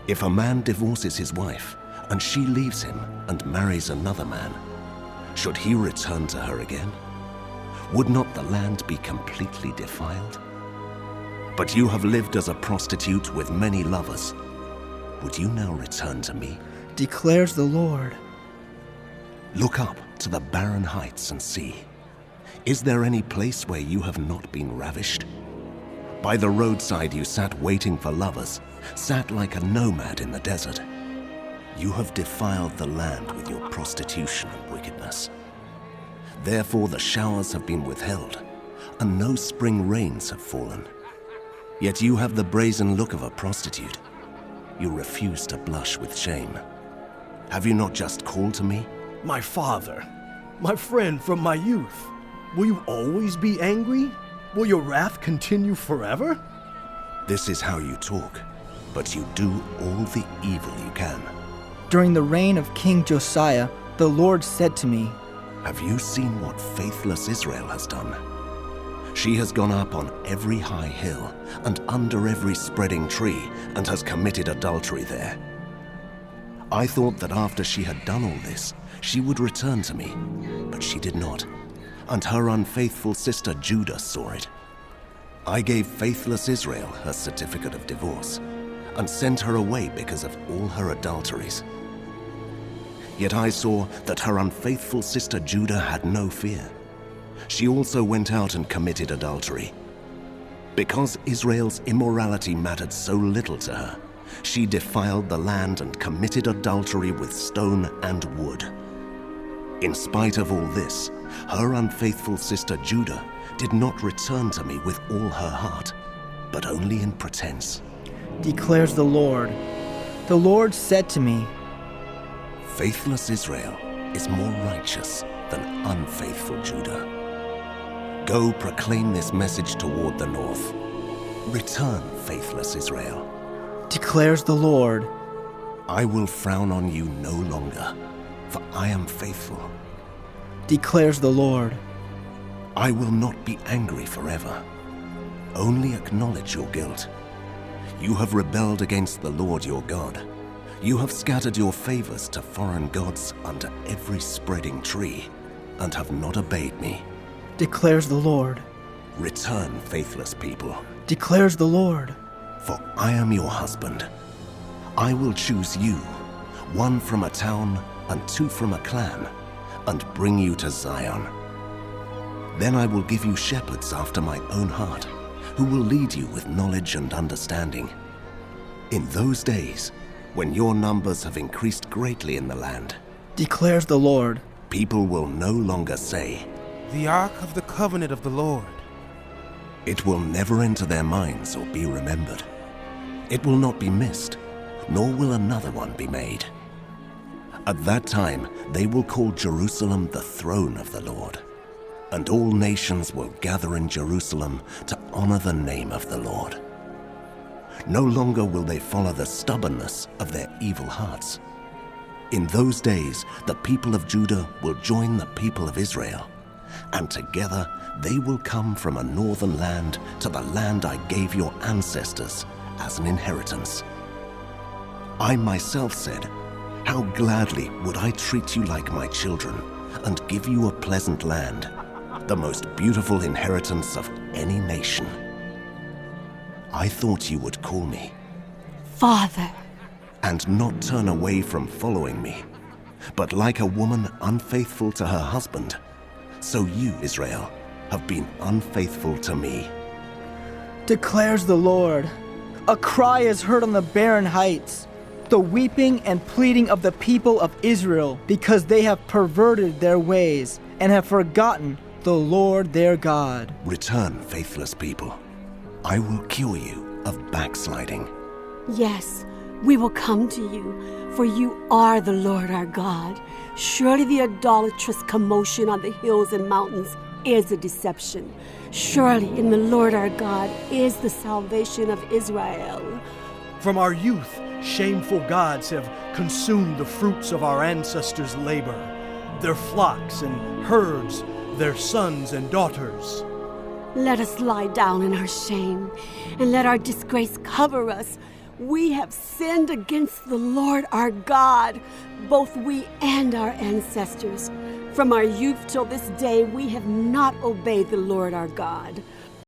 If a man divorces his wife, and she leaves him and marries another man, should he return to her again? Would not the land be completely defiled? But you have lived as a prostitute with many lovers. Would you now return to me? Declares the Lord. Look up to the barren heights and see. Is there any place where you have not been ravished? By the roadside you sat waiting for lovers, sat like a nomad in the desert. You have defiled the land with your prostitution and wickedness. Therefore the showers have been withheld, and no spring rains have fallen. Yet you have the brazen look of a prostitute. You refuse to blush with shame. Have you not just called to me? My father, my friend from my youth, will you always be angry? Will your wrath continue forever? This is how you talk, but you do all the evil you can. During the reign of King Josiah, the Lord said to me, Have you seen what faithless Israel has done? She has gone up on every high hill and under every spreading tree and has committed adultery there. I thought that after she had done all this, she would return to me, but she did not, and her unfaithful sister Judah saw it. I gave faithless Israel her certificate of divorce and sent her away because of all her adulteries. Yet I saw that her unfaithful sister Judah had no fear. She also went out and committed adultery. Because Israel's immorality mattered so little to her, she defiled the land and committed adultery with stone and wood. In spite of all this, her unfaithful sister Judah did not return to me with all her heart, but only in pretense. Declares the Lord. The Lord said to me, Faithless Israel is more righteous than unfaithful Judah. Go proclaim this message toward the north. Return, faithless Israel. Declares the Lord. I will frown on you no longer, for I am faithful. Declares the Lord. I will not be angry forever. Only acknowledge your guilt. You have rebelled against the Lord your God. You have scattered your favors to foreign gods under every spreading tree, and have not obeyed me. Declares the Lord. Return, faithless people. Declares the Lord. For I am your husband. I will choose you, one from a town and two from a clan, and bring you to Zion. Then I will give you shepherds after my own heart, who will lead you with knowledge and understanding. In those days, when your numbers have increased greatly in the land, Declares the Lord. people will no longer say, The Ark of the Covenant of the Lord. It will never enter their minds or be remembered. It will not be missed, nor will another one be made. At that time, they will call Jerusalem the throne of the Lord, and all nations will gather in Jerusalem to honor the name of the Lord. No longer will they follow the stubbornness of their evil hearts. In those days, the people of Judah will join the people of Israel, and together they will come from a northern land to the land I gave your ancestors as an inheritance. I myself said, How gladly would I treat you like my children and give you a pleasant land, the most beautiful inheritance of any nation. I thought you would call me, Father. and not turn away from following me. But like a woman unfaithful to her husband, so you, Israel, have been unfaithful to me. Declares the Lord. A cry is heard on the barren heights, the weeping and pleading of the people of Israel, because they have perverted their ways and have forgotten the Lord their God. Return, faithless people. I will cure you of backsliding. Yes, we will come to you, for you are the Lord our God. Surely the idolatrous commotion on the hills and mountains is a deception. Surely in the Lord our God is the salvation of Israel. From our youth, shameful gods have consumed the fruits of our ancestors' labor, their flocks and herds, their sons and daughters. Let us lie down in our shame, and let our disgrace cover us. We have sinned against the Lord our God, both we and our ancestors. From our youth till this day, we have not obeyed the Lord our God.